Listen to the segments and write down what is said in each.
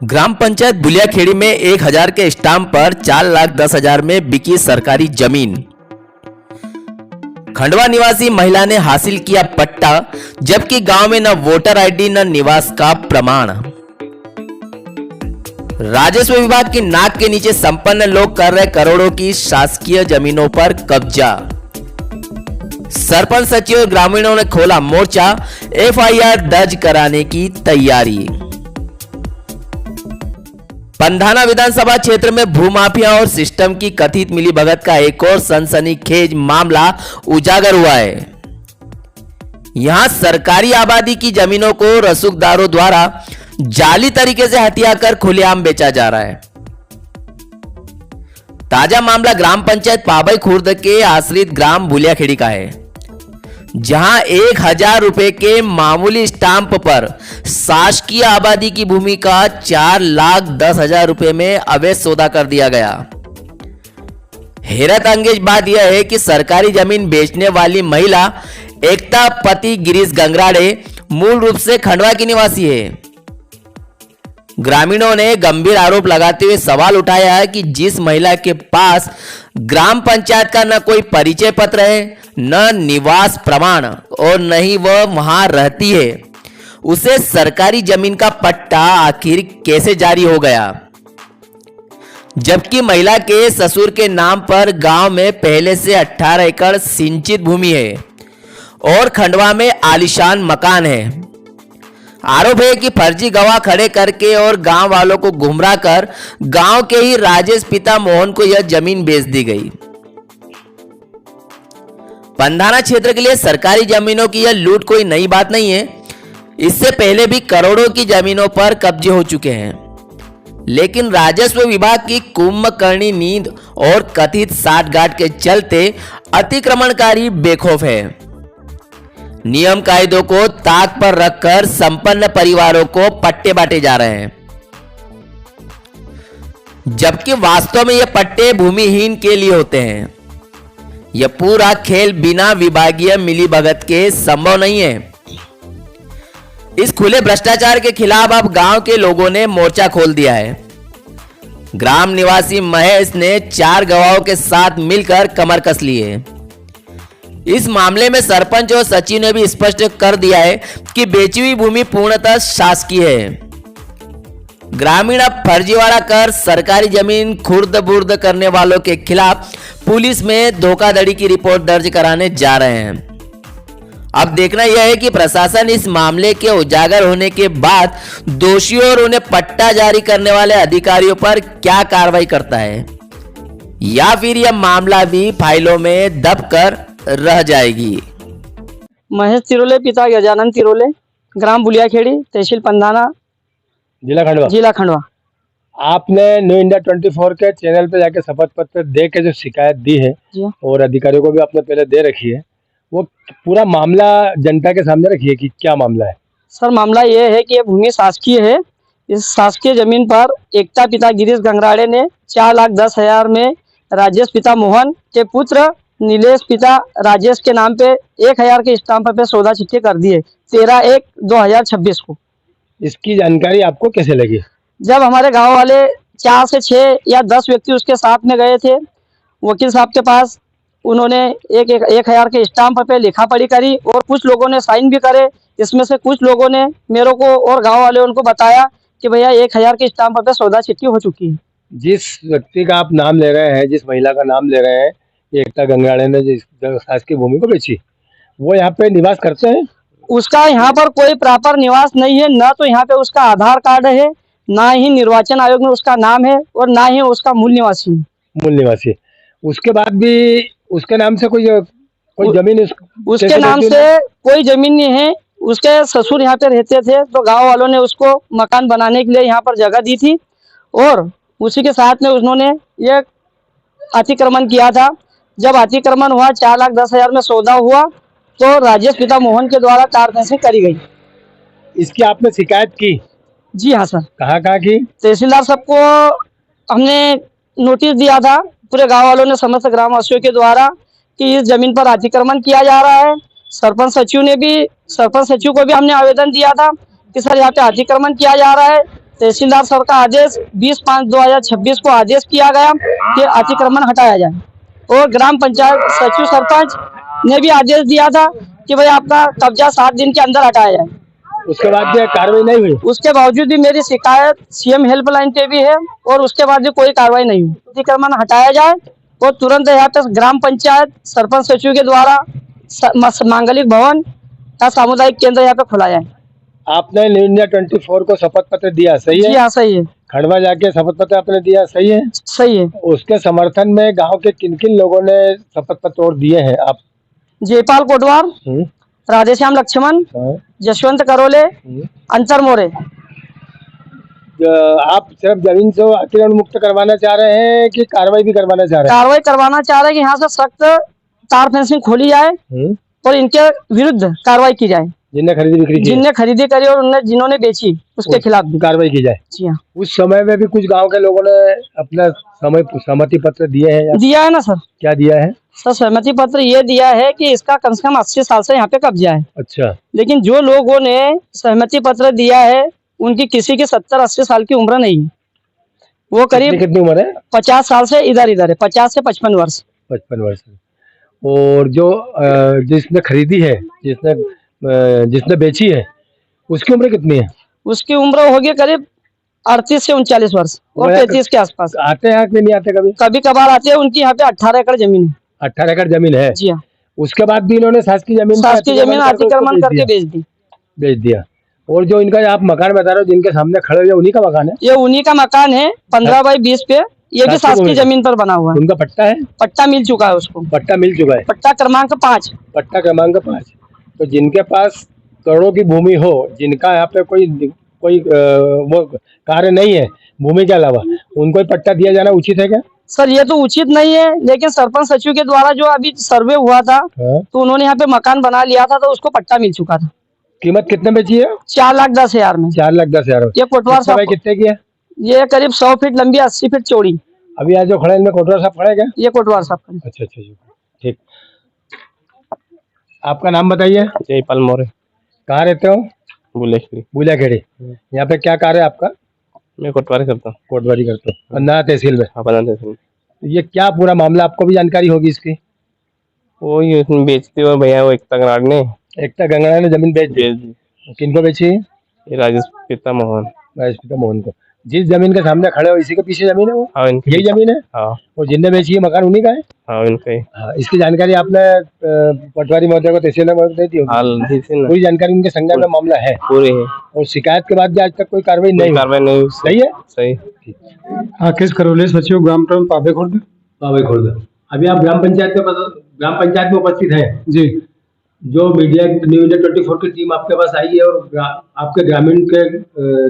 ग्राम पंचायत बुलियाखेड़ी में 1000 के स्टाम्प पर 4,10,000 में बिकी सरकारी जमीन। खंडवा निवासी महिला ने हासिल किया पट्टा, जबकि गांव में न वोटर आईडी न निवास का प्रमाण। राजस्व विभाग की नाक के नीचे संपन्न लोग कर रहे करोड़ों की शासकीय जमीनों पर कब्जा। सरपंच सचिव और ग्रामीणों ने खोला मोर्चा, एफआईआर दर्ज कराने की तैयारी। पंधाना विधानसभा क्षेत्र में भूमाफिया और सिस्टम की कथित मिलीभगत का एक और सनसनीखेज मामला उजागर हुआ है। यहां सरकारी आबादी की जमीनों को रसूखदारों द्वारा जाली तरीके से हथिया कर खुलेआम बेचा जा रहा है। ताजा मामला ग्राम पंचायत पाबई खुर्द के आश्रित ग्राम बुलियाखेड़ी का है, जहां 1000 रुपए के मामूली स्टाम्प पर शासकीय आबादी की भूमि का 4,10,000 रुपए में अवैध सौदा कर दिया गया। हैरत अंगेज बात यह है कि सरकारी जमीन बेचने वाली महिला एकता पति गिरीश गंगराड़े मूल रूप से खंडवा की निवासी है। ग्रामीणों ने गंभीर आरोप लगाते हुए सवाल उठाया है कि जिस महिला के पास ग्राम पंचायत का न कोई परिचय पत्र है, न निवास प्रमाण और न ही वह वहां रहती है, उसे सरकारी जमीन का पट्टा आखिर कैसे जारी हो गया, जबकि महिला के ससुर के नाम पर गांव में पहले से 18 एकड़ सिंचित भूमि है और खंडवा में आलीशान मकान है। आरोप है कि फर्जी गवाह खड़े करके और गांव वालों को गुमराह कर गांव के ही राजेश पिता मोहन को यह जमीन बेच दी गई। पंधाना क्षेत्र के लिए सरकारी जमीनों की यह लूट कोई नई बात नहीं है। इससे पहले भी करोड़ों की जमीनों पर कब्जे हो चुके हैं, लेकिन राजस्व विभाग की कुंभकर्णी नींद और कथित साठगांठ के चलते अतिक्रमणकारी बेखौफ है। नियम कायदों को ताक पर रखकर संपन्न परिवारों को पट्टे बांटे जा रहे हैं, जबकि वास्तव में ये पट्टे भूमिहीन के लिए होते हैं। यह पूरा खेल बिना विभागीय मिलीभगत के संभव नहीं है। इस खुले भ्रष्टाचार के खिलाफ अब गांव के लोगों ने मोर्चा खोल दिया है। ग्राम निवासी महेश ने 4 गवाहों के साथ मिलकर कमर कस ली है। इस मामले में सरपंच और सचिव ने भी स्पष्ट कर दिया है कि बेची हुई भूमि पूर्णतः शासकीय है। ग्रामीण अब फर्जीवाड़ा कर सरकारी जमीन खुर्द बुर्द करने वालों के खिलाफ पुलिस में धोखाधड़ी की रिपोर्ट दर्ज कराने जा रहे हैं। अब देखना यह है कि प्रशासन इस मामले के उजागर होने के बाद दोषियों और उन्हें पट्टा जारी करने वाले अधिकारियों पर क्या कार्रवाई करता है, या फिर यह मामला भी फाइलों में दबकर रह जाएगी। महेश तिरोले पिता गजानन तिरोले, ग्राम बुलियाखेड़ी, तहसील पंधाना, जिला खंडवा। आपने न्यू इंडिया 24 के चैनल पे जाके शपथ पत्र दे के जो शिकायत दी है और अधिकारियों को भी आपने पहले दे रखी है, वो पूरा मामला जनता के सामने रखिए कि क्या मामला है। सर, मामला ये है कि ये भूमि शासकीय है। इस शासकीय जमीन पर एकता पिता गिरीश गंगराड़े ने 4,10,000 में राजेश पिता मोहन के पुत्र नीलेश पिता राजेश के नाम पे 1000 के स्टाम्प पे सौदा चिट्ठी कर दिए 13/1/2026 को। इसकी जानकारी आपको कैसे लगी? जब हमारे गांव वाले 4 से 6 या 10 व्यक्ति उसके साथ में गए थे वकील साहब के पास, उन्होंने 1000 के स्टाम्प पे लिखा पढ़ी करी और कुछ लोगों ने साइन भी करे। इसमें से कुछ लोगों ने मेरे को और गांव वाले उनको बताया कि भैया 1000 के स्टाम्प पे सौदा चिट्ठी हो चुकी है। जिस व्यक्ति का आप नाम ले रहे हैं, जिस महिला का नाम ले रहे हैं, एकता गंगराड़े ने जिस शासकीय भूमि को बेची, वो यहाँ पे निवास करते हैं? उसका यहाँ पर कोई प्रॉपर निवास नहीं है, ना तो यहाँ पे उसका आधार कार्ड है, ना ही निर्वाचन आयोग में उसका नाम है और ना ही उसका मूल निवासी है। मूल निवासी। उसके बाद भी उसके नाम से कोई जमीन उसके नाम से कोई जमीन नहीं है। उसके ससुर यहाँ पे रहते थे, तो गांव वालों ने उसको मकान बनाने के लिए यहाँ पर जगह दी थी और उसी के साथ में उन्होंने ये अतिक्रमण किया था। जब अतिक्रमण हुआ 4,10,000 में सौदा हुआ तो राजेश पिता मोहन के द्वारा कारतैसी करी गई। इसकी आपने शिकायत की? जी हाँ सर। कहाँ की? तहसीलदार साहब को हमने नोटिस दिया था पूरे गांव वालों ने, समस्त ग्रामवासियों के द्वारा, कि इस जमीन पर अतिक्रमण किया जा रहा है। सरपंच सचिव को भी हमने आवेदन दिया था कि सर यहाँ पे अतिक्रमण किया जा रहा है। तहसीलदार सर का आदेश 20/5/2026 को आदेश किया गया कि अतिक्रमण हटाया जाए और ग्राम पंचायत सचिव सरपंच ने भी आदेश दिया था कि भाई आपका कब्जा 7 दिन के अंदर हटाया जाए। उसके बाद भी कार्रवाई नहीं हुई। उसके बावजूद भी मेरी शिकायत सीएम हेल्पलाइन पे भी है और उसके बाद भी कोई कार्रवाई नहीं हुई। अतिक्रमण हटाया जाए और तुरंत यहाँ पे ग्राम पंचायत सरपंच सचिव के द्वारा मांगलिक भवन का सामुदायिक केंद्र यहाँ पे खोला जाए। आपने न्यू इंडिया 24 को शपथ पत्र दिया, सही है? जी हाँ, सही है। खंडवा जाके शपथ पत्र आपने दिया, सही है? सही है। उसके समर्थन में गांव के किन किन लोगों ने शपथ पत्र और दिए हैं? आप जयपाल कोटवार, राधेश्याम लक्ष्मण, जसवंत करोले, अंतर मोरे। आप सिर्फ जमीन से अतिक्रमण मुक्त करवाना चाह रहे हैं कि कार्रवाई भी करवाना चाह रहे हैं? कार्रवाई करवाना चाह रहे हैं कि यहाँ से सख्त तार फेंसिंग खोली जाए और इनके विरुद्ध कार्रवाई की जाए। जिनने खरीदी बिक्री की, जिनने खरीदी करी और जिन्होंने बेची उसके खिलाफ भी कार्रवाई की जाए। जी हाँ। उस समय में भी कुछ गांव के लोगों ने अपना सहमति पत्र दिए हैं? दिया है ना सर। क्या दिया है सर? सहमति पत्र ये दिया है कि इसका कम से कम 80 साल से यहाँ पे कब्जा है। अच्छा। लेकिन जो लोगों ने सहमति पत्र दिया है उनकी किसी की 70-80 साल की उम्र नहीं है। वो करीब कितनी उम्र है? 50 साल से इधर है, 50 से 55 वर्ष। 55 वर्ष। और जो जिसने खरीदी है, जिसने बेची है, उसकी उम्र कितनी है? उसकी उम्र होगी करीब 38 से 39 वर्ष और 33 के आसपास। आते हैं कि नहीं आते? कभी कभार आते हैं। उनकी यहाँ पे 18 एकड़ जमीन है। 18 एकड़ जमीन है? जी हाँ। उसके बाद भी इन्होंने शासकीय जमीन अतिक्रमण करके बेच दिया। और जो इनका आप मकान बता रहे हो जिनके सामने खड़े हुए, उन्हीं का मकान है? ये उन्हीं का मकान है, 15/20 पे। ये भी शासकीय जमीन पर बना हुआ है। उनका पट्टा है? पट्टा मिल चुका है उसको। पट्टा मिल चुका है। पट्टा क्रमांक 5। पट्टा क्रमांक 5। तो जिनके पास करोड़ों की भूमि हो, जिनका यहाँ पे कोई वो कार्य नहीं है भूमि के अलावा, उनको पट्टा दिया जाना उचित है क्या? सर ये तो उचित नहीं है, लेकिन सरपंच सचिव के द्वारा जो अभी सर्वे हुआ था तो उन्होंने यहाँ पे मकान बना लिया था तो उसको पट्टा मिल चुका था। कीमत कितने बेची है? 4,10,000 में। 4,10,000। ये कोटवार साहब कितने की है? ये करीब 100 फीट लंबी, 80 फीट चौड़ी। अभी आज जो खड़ा है इनमें कोटवार साहब खड़ा है क्या? ये कोटवार साहब। अच्छा, ठीक। आपका नाम बताइए। जयपाल मोरे। कहाँ रहते हो? बुलियाखेड़ी। यहाँ पे क्या कार्य है आपका? मैं कोटवारी करता हूँ। कोटवारी करते हो? पन्ना तहसील में? हाँ, पन्ना तहसील में। ये क्या पूरा मामला, आपको भी जानकारी होगी इसकी? वो ये बेचते हुए भैया, वो एकता गंगड़ा ने जमीन बेच दी। किनको बेची? ये राजेश पिता मोहन को। जिस जमीन के सामने खड़े हो इसी के पीछे जमीन है वो? हाँ, यही जमीन है। हाँ। और जिनने बेची है मकान उन्हीं का है? हाँ, इनका ही। हाँ, इसकी जानकारी आपने पटवारी महोदय को, तहसील महोदय को दे दी होगी? पूरी जानकारी उनके संज्ञान में मामला है? पूरी है। और शिकायत के बाद भी आज तक कोई कार्रवाई नहीं हुई। सही है? सही। आकेश करोले, सचिव ग्राम पावे खुर्द। अभी आप ग्राम पंचायत में उपस्थित है जी। जो मीडिया न्यू इंडिया 24 की टीम आपके पास आई है और आपके ग्रामीण के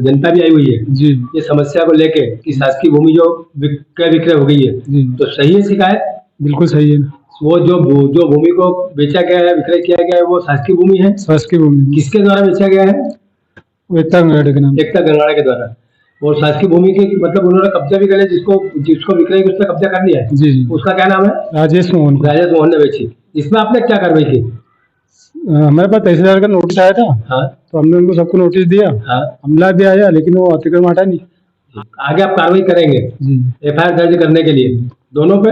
जनता भी आई हुई है जी, ये समस्या को लेके कि शासकीय भूमि जो विक्रय हो गई है जी, तो सही है शिकायत? बिल्कुल सही है। वो जो भूमि को बेचा गया है, विक्रय किया गया है, वो शासकीय भूमि है? शासकीय भूमि। किसके द्वारा बेचा गया है? एकता गंगाड़ा के द्वारा। और शासकीय भूमि के मतलब उन्होंने कब्जा भी कर लिया, जिसको विक्रय उसने कब्जा कर लिया है जी। उसका क्या नाम है? राजेश मोहन ने बेची। इसमें आपने क्या कार्रवाई की? हमारे पास तहसीलदार का नोटिस आया था। हाँ। तो हमने उनको सबको नोटिस दिया। हाँ। हमला भी आया, लेकिन वो अतिक्रमण हटा नहीं। आगे आप कार्रवाई करेंगे जी, FIR दर्ज करने के लिए? दोनों पे?